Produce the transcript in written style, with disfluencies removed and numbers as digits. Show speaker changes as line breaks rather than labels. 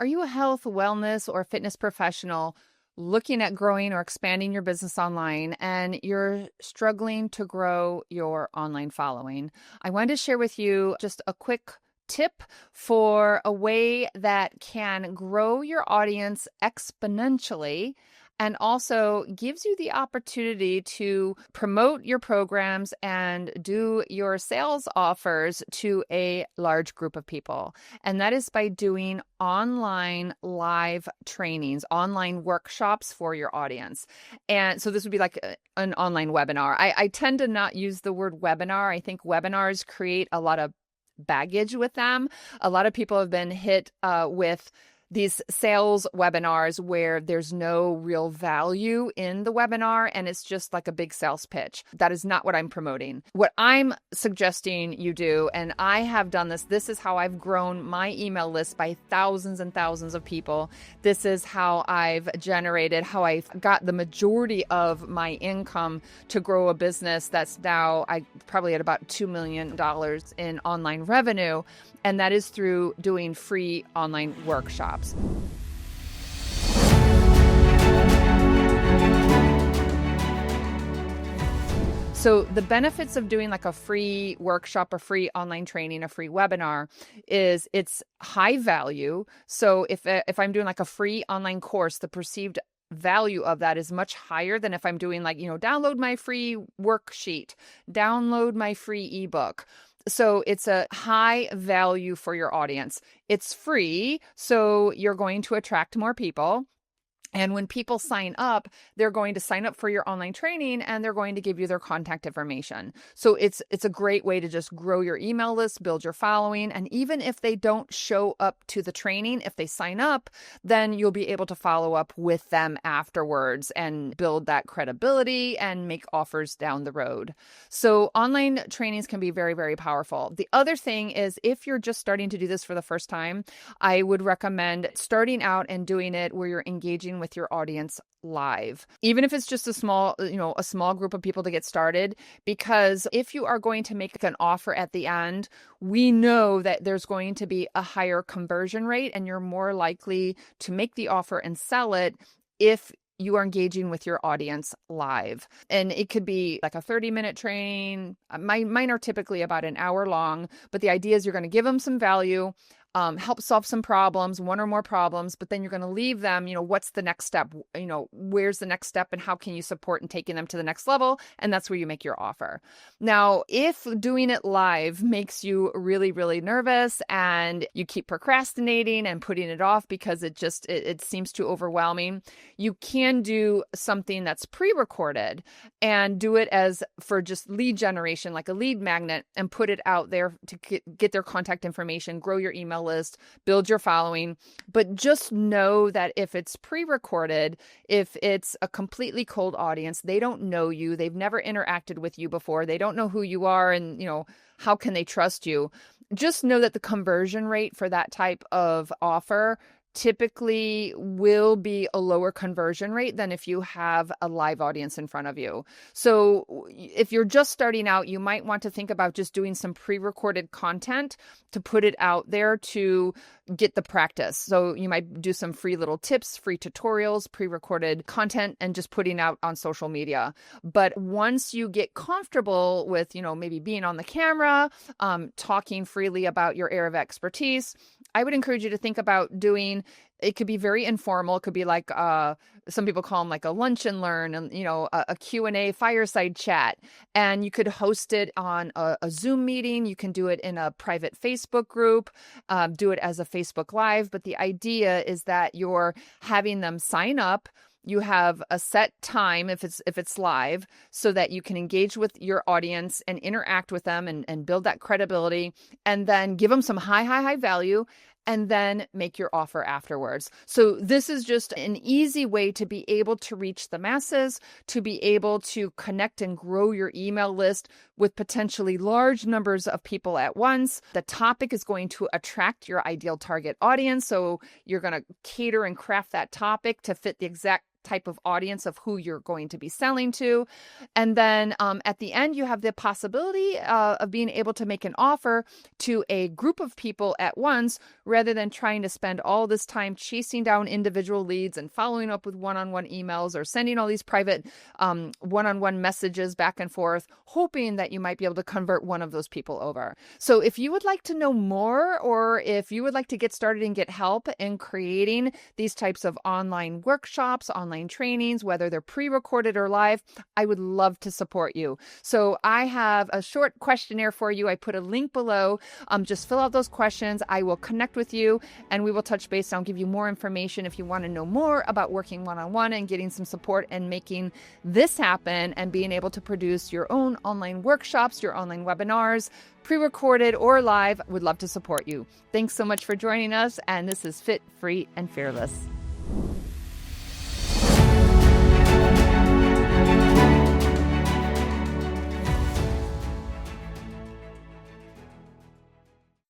Are you a health, wellness, or fitness professional looking at growing or expanding your business online and you're struggling to grow your online following? I wanted to share with you just a quick tip for a way that can grow your audience exponentially and also gives you the opportunity to promote your programs and do your sales offers to a large group of people. And that is by doing online live trainings, online workshops for your audience. And so this would be like an online webinar. I tend to not use the word webinar. I think webinars create a lot of baggage with them. A lot of people have been hit with these sales webinars where there's no real value in the webinar and it's just like a big sales pitch. That is not what I'm promoting. What I'm suggesting you do, and I have done this is how I've grown my email list by thousands and thousands of people. This is how I've got the majority of my income to grow a business that's now probably at about $2 million in online revenue. And that is through doing free online workshops. So the benefits of doing like a free workshop, a free online training, a free webinar is it's high value. So if I'm doing like a free online course, the perceived value of that is much higher than if I'm doing like, download my free worksheet, download my free ebook. So it's a high value for your audience. It's free, so you're going to attract more people. And when people sign up, they're going to sign up for your online training and they're going to give you their contact information. So it's a great way to just grow your email list, build your following. And even if they don't show up to the training, if they sign up, then you'll be able to follow up with them afterwards and build that credibility and make offers down the road. So online trainings can be very, very powerful. The other thing is if you're just starting to do this for the first time, I would recommend starting out and doing it where you're engaging with your audience live, even if it's just a small group of people to get started, because if you are going to make an offer at the end, we know that there's going to be a higher conversion rate and you're more likely to make the offer and sell it if you are engaging with your audience live. And it could be like a 30-minute training. Mine are typically about an hour long, but the idea is you're going to give them some value, help solve some problems, one or more problems, but then you're going to leave them, what's the next step? Where's the next step and how can you support in taking them to the next level? And that's where you make your offer. Now, if doing it live makes you really, really nervous and you keep procrastinating and putting it off because it seems too overwhelming, you can do something that's pre-recorded and do it as for just lead generation, like a lead magnet, and put it out there to get their contact information, grow your email list, build your following. But just know that if it's pre-recorded, if it's a completely cold audience, they don't know you, they've never interacted with you before, they don't know who you are, and how can they trust you? Just know that the conversion rate for that type of offer typically will be a lower conversion rate than if you have a live audience in front of you. So if you're just starting out, you might want to think about just doing some pre-recorded content to put it out there to get the practice. So you might do some free little tips, free tutorials, pre-recorded content, and just putting out on social media. But once you get comfortable with, maybe being on the camera, talking freely about your area of expertise, I would encourage you to think about doing, it could be very informal. It could be like, some people call them like a lunch and learn and, a Q&A fireside chat. And you could host it on a Zoom meeting. You can do it in a private Facebook group, do it as a Facebook Live. But the idea is that you're having them sign up. You have a set time if it's live so that you can engage with your audience and interact with them and build that credibility, and then give them some high value and then make your offer afterwards. So this is just an easy way to be able to reach the masses, to be able to connect and grow your email list with potentially large numbers of people at once. The topic is going to attract your ideal target audience. So you're going to cater and craft that topic to fit the exact type of audience of who you're going to be selling to. And then at the end, you have the possibility of being able to make an offer to a group of people at once, rather than trying to spend all this time chasing down individual leads and following up with one-on-one emails or sending all these private one-on-one messages back and forth, hoping that you might be able to convert one of those people over. So if you would like to know more, or if you would like to get started and get help in creating these types of online workshops, online trainings, whether they're pre-recorded or live, I would love to support you. So I have a short questionnaire for you. I put a link below. Just fill out those questions. I will connect with you and we will touch base. I'll give you more information if you want to know more about working one-on-one and getting some support and making this happen and being able to produce your own online workshops, your online webinars, pre-recorded or live. Would love to support you. Thanks so much for joining us. And this is Fit, Free, and Fearless.